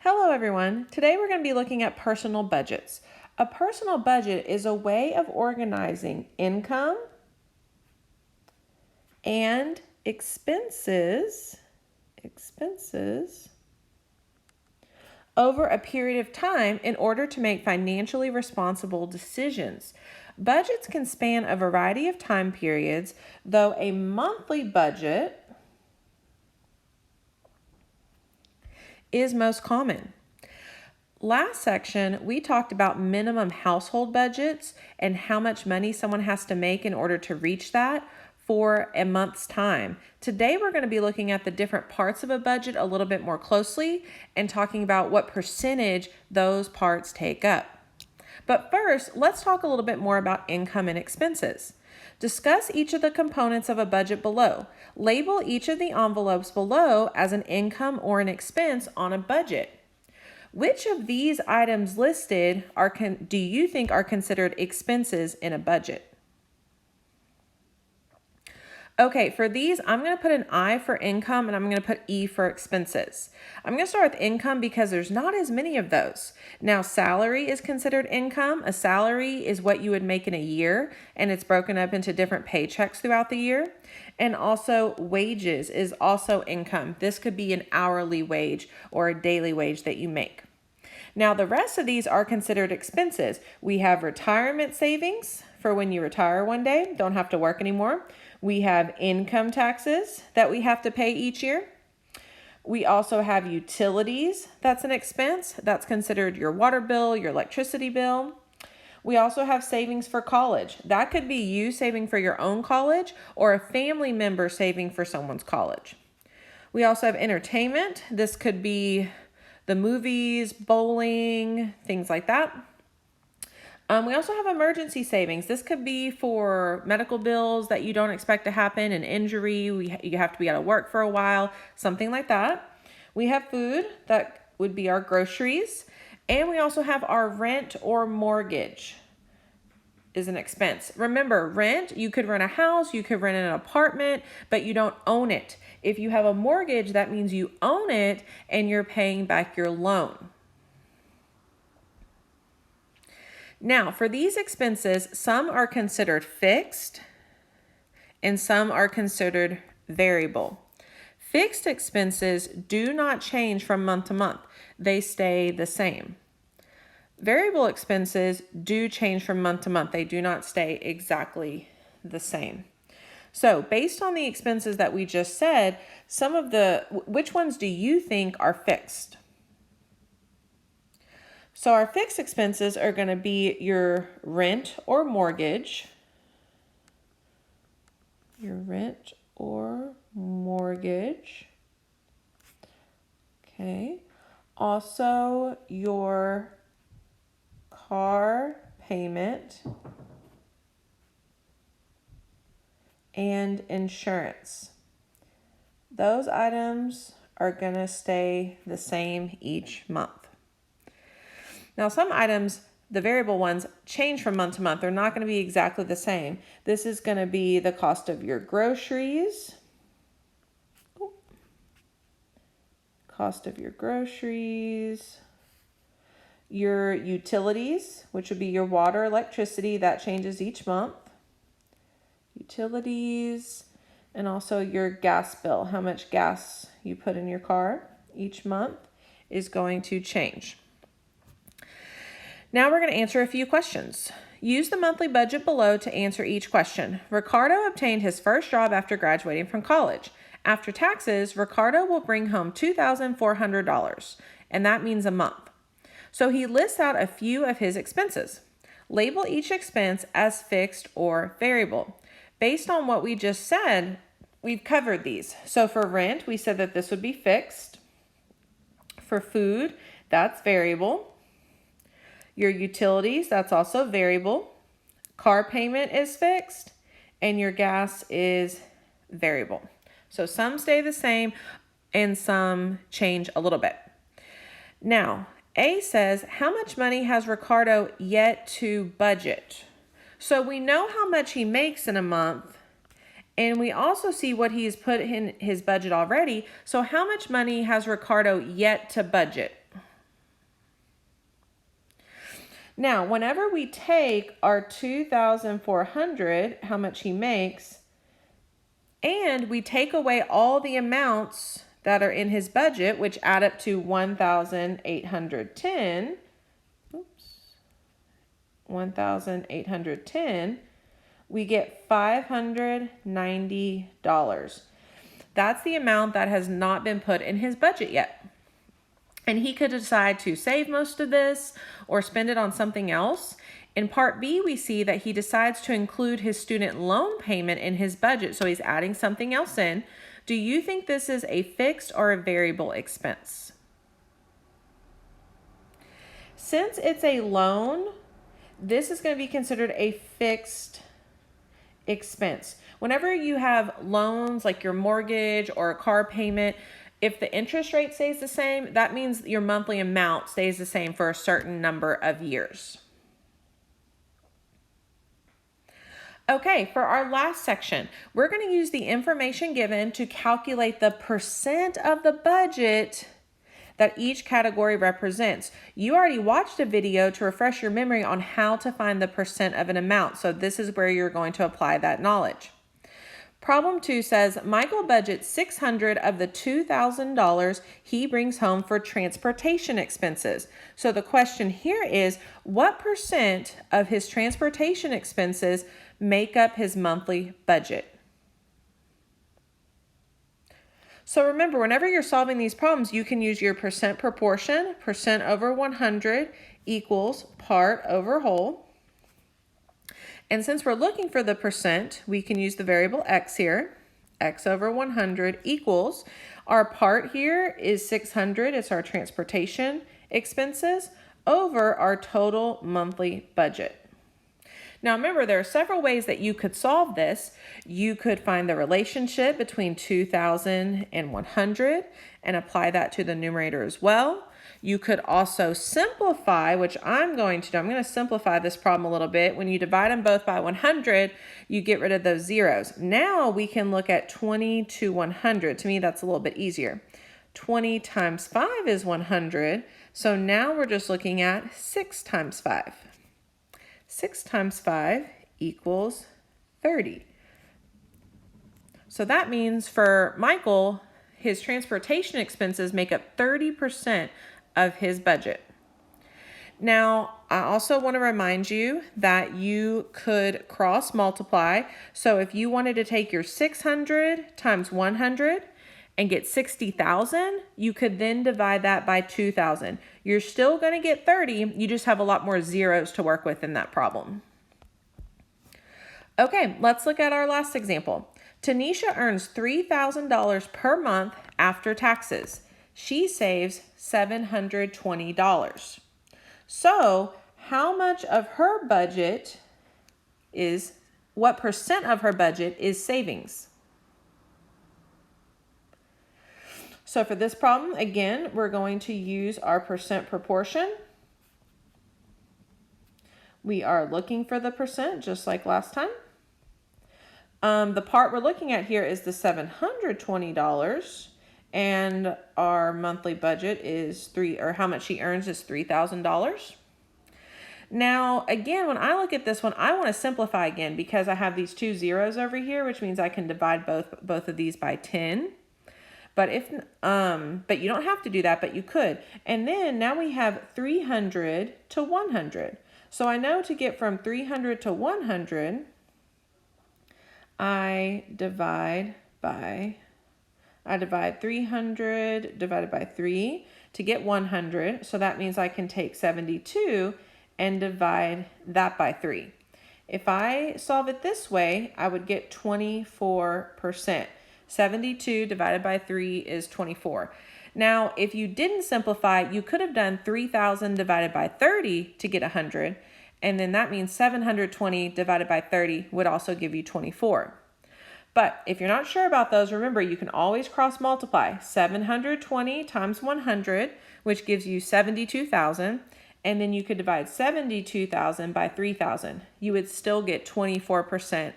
Hello everyone. Today we're going to be looking at personal budgets. A personal budget is a way of organizing income and expenses over a period of time in order to make financially responsible decisions. Budgets can span a variety of time periods, though a monthly budget is most common. Last section, we talked about minimum household budgets and how much money someone has to make in order to reach that for a month's time. Today, we're going to be looking at the different parts of a budget a little bit more closely and talking about what percentage those parts take up. But first, let's talk a little bit more about income and expenses. Discuss each of the components of a budget below. Label each of the envelopes below as an income or an expense on a budget. Which of these items listed do you think are considered expenses in a budget? Okay, for these, I'm going to put an I for income and I'm going to put E for expenses. I'm going to start with income because there's not as many of those. Now, salary is considered income. A salary is what you would make in a year, and it's broken up into different paychecks throughout the year. And also, wages is also income. This could be an hourly wage or a daily wage that you make. Now, the rest of these are considered expenses. We have retirement savings for when you retire one day, don't have to work anymore. We have income taxes that we have to pay each year. We also have utilities. That's an expense. That's considered your water bill, your electricity bill. We also have savings for college. That could be you saving for your own college or a family member saving for someone's college. We also have entertainment. This could be the movies, bowling, things like that. We also have emergency savings. This could be for medical bills that you don't expect to happen, an injury, you have to be out of work for a while, something like that. We have food, that would be our groceries. And we also have our rent or mortgage is an expense. Remember, rent, you could rent a house, you could rent an apartment, but you don't own it. If you have a mortgage, that means you own it and you're paying back your loan. Now, for these expenses, some are considered fixed and some are considered variable. Fixed expenses do not change from month to month. They stay the same. Variable expenses do change from month to month. They do not stay exactly the same. So based on the expenses that we just said, which ones do you think are fixed? So our fixed expenses are going to be your rent or mortgage. Your rent or mortgage. Okay. Also your car payment and insurance. Those items are going to stay the same each month. Now, some items, the variable ones, change from month to month. They're not going to be exactly the same. This is going to be the cost of your groceries. Cost of your groceries. Your utilities, which would be your water, electricity, that changes each month. Utilities, and also your gas bill, how much gas you put in your car each month is going to change. Now we're going to answer a few questions. Use the monthly budget below to answer each question. Ricardo obtained his first job after graduating from college. After taxes, Ricardo will bring home $2,400, and that means a month. So he lists out a few of his expenses. Label each expense as fixed or variable. Based on what we just said, we've covered these. So for rent, we said that this would be fixed. For food, that's variable. Your utilities, that's also variable. Car payment is fixed, and your gas is variable. So some stay the same and some change a little bit. Now, A says, how much money has Ricardo yet to budget? So we know how much he makes in a month, and we also see what he's put in his budget already. So how much money has Ricardo yet to budget? Now, whenever we take our 2,400, how much he makes, and we take away all the amounts that are in his budget, which add up to 1,810, 1,810, we get $590. That's the amount that has not been put in his budget yet. And he could decide to save most of this or spend it on something else. In part B, we see that he decides to include his student loan payment in his budget. So he's adding something else in. Do you think this is a fixed or a variable expense? Since it's a loan, this is going to be considered a fixed expense. Whenever you have loans like your mortgage or a car payment, if the interest rate stays the same, that means your monthly amount stays the same for a certain number of years. Okay, for our last section, we're going to use the information given to calculate the percent of the budget that each category represents. You already watched a video to refresh your memory on how to find the percent of an amount, so this is where you're going to apply that knowledge. Problem 2 says, Michael budgets $600 of the $2,000 he brings home for transportation expenses. So the question here is, what percent of his transportation expenses make up his monthly budget? So remember, whenever you're solving these problems, you can use your percent proportion, percent over 100 equals part over whole. And since we're looking for the percent, we can use the variable x here. X over 100 equals, our part here is 600, it's our transportation expenses, over our total monthly budget. Now remember, there are several ways that you could solve this. You could find the relationship between 2,000 and 100 and apply that to the numerator as well. You could also simplify, which I'm going to do. I'm going to simplify this problem a little bit. When you divide them both by 100, you get rid of those zeros. Now we can look at 20 to 100. To me, that's a little bit easier. 20 times 5 is 100. So now we're just looking at 6 times 5. 6 times 5 equals 30. So that means for Michael, his transportation expenses make up 30% of his budget. Now, I also want to remind you that you could cross multiply. So if you wanted to take your 600 times 100 and get 60,000, you could then divide that by 2,000. You're still going to get 30. You just have a lot more zeros to work with in that problem. Okay, let's look at our last example. Tanisha earns $3,000 per month after taxes. She saves $720. So how much of her budget is, what percent of her budget is savings? So for this problem, again, we're going to use our percent proportion. We are looking for the percent just like last time. The part we're looking at here is the $720, and our monthly budget is how much she earns is $3,000. Now, again, when I look at this one, I want to simplify again because I have these two zeros over here, which means I can divide both of these by 10. But but you don't have to do that, but you could. And then now we have 300 to 100. So I know to get from 300 to 100, I divide 300 divided by 3 to get 100. So that means I can take 72 and divide that by 3. If I solve it this way, I would get 24%. 72 divided by 3 is 24. Now, if you didn't simplify, you could have done 3,000 divided by 30 to get 100. And then that means 720 divided by 30 would also give you 24. But if you're not sure about those, remember, you can always cross multiply. 720 times 100, which gives you 72,000. And then you could divide 72,000 by 3,000. You would still get 24%